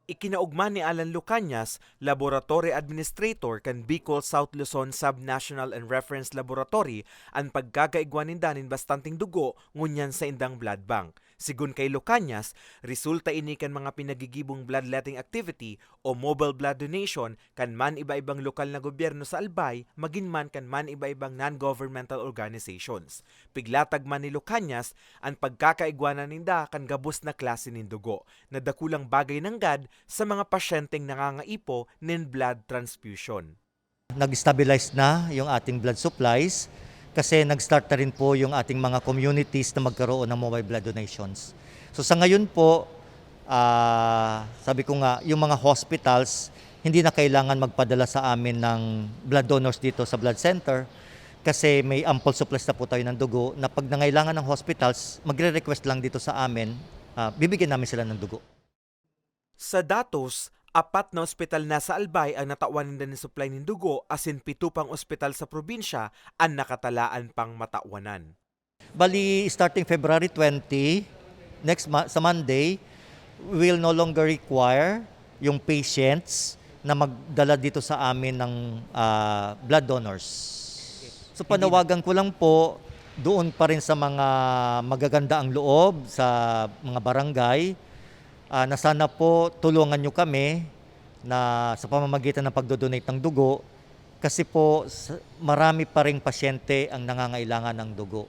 Ikinaugma ni Alan Lucanias, Laboratory Administrator kan Bicol South Luzon Sub-National and Reference Laboratory, ang pagkakaigwan nindanin bastanting dugo ngunyan sa indang blood bank. Sigun kay Lucanias, resulta ini kan mga pinagigibong bloodletting activity o mobile blood donation kan man iba-ibang lokal na gobyerno sa Albay, magin man kan man iba-ibang non-governmental organizations. Piglatag man ni Lucanias, ang pagkakaigwanan ninda kan gabos na klase nin dugo, na dakulang bagay ng GAD sa mga pasyenteng nangangaipo ng blood transfusion. Nag-stabilize na yung ating blood supplies kasi nag-start na rin po yung ating mga communities na magkaroon ng mobile blood donations. So sa ngayon po, sabi ko nga, yung mga hospitals, hindi na kailangan magpadala sa amin ng blood donors dito sa blood center kasi may ample supplies na po tayo ng dugo na pag nangailangan ng hospitals, magre-request lang dito sa amin, bibigyan namin sila ng dugo. Sa datos, 4 na ospital na sa Albay ang natawan nila ng supply ng dugo, asin 7 pang ospital sa probinsya ang nakatalaan pang matawanan. Bali, starting February 20, sa Monday, we will no longer require yung patients na magdala dito sa amin ng blood donors. So panawagan ko lang po, doon pa rin sa mga magaganda ang loob sa mga barangay, na sana po tulungan nyo kami na sa pamamagitan ng pagdodonate ng dugo kasi po marami pa ring pasyente ang nangangailangan ng dugo.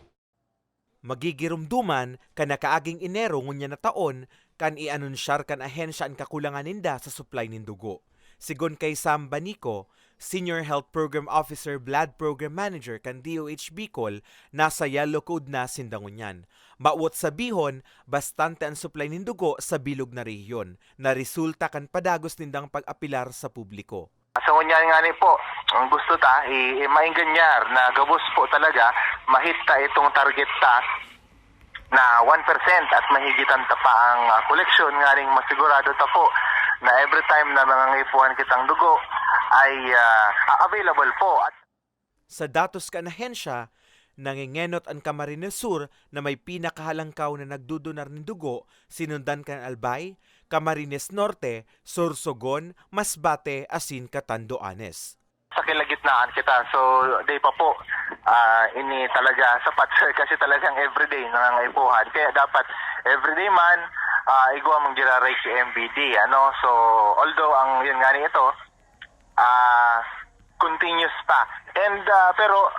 Magigirumduman kan nakaaging Enero ngunya na taon kan i-anunsyar kan ahensya ang kakulangan ninda sa supply nin dugo. Sigon kay Sam Banico, Senior Health Program Officer Blood Program Manager kan DOH Bicol, nasa yellow code na sindangunyan. Bawat sabihon, bastante ang supply nin dugo sa bilog na rehiyon, na resulta kan padagos nindang pag-apilar sa publiko. Sa kunyan nga ni po, ang gusto ta, mainganyar na gabos po talaga, mahita itong target ta na 1% at mahigitan ta pa ang koleksyon, nga ring masigurado ta po na every time na mga ngipuhan kitang dugo ay available po. Sa datos kan ahensya, nangingenot ang Camarines Sur na may pinakahalangkaw na nagdudonar ng dugo, sinundan kan Albay, Camarines Norte, Sorsogon, Masbate, asin Catanduanes. Sa kilagitnaan kita, so day pa po, ini talaga sapat kasi talagang everyday nangangaipuhan. Kaya dapat everyday man, igwa mong giraray si MBD. So, although ang yun nga ito, continuous pa. And pero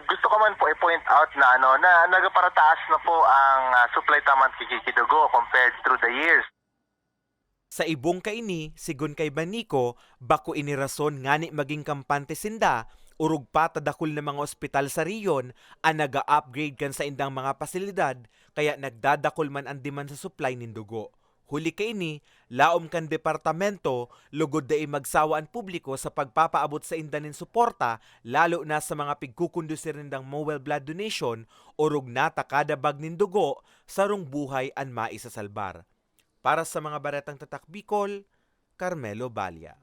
gusto ko man po i-point out na na nagaparataas na po ang supply taman kikidugo compared through the years. Sa ibong kaini, sigun kay Banico, bako ini rason ngani maging kampante sinda, urug pa tadakul na mga ospital sa riyon ang naga-upgrade kan sa indang mga pasilidad, kaya nagdadakol man ang demand sa supply nin dugo. Huli kaini, laom kan departamento, lugod da magsawa ang publiko sa pagpapaabot sa indanin suporta, lalo na sa mga pigkukundusir nindang mobile blood donation, urug na takada bag nin dugo, sarong buhay ang maisasalbar. Para sa mga Baretang Tatak Bicol, Carmelo Balya.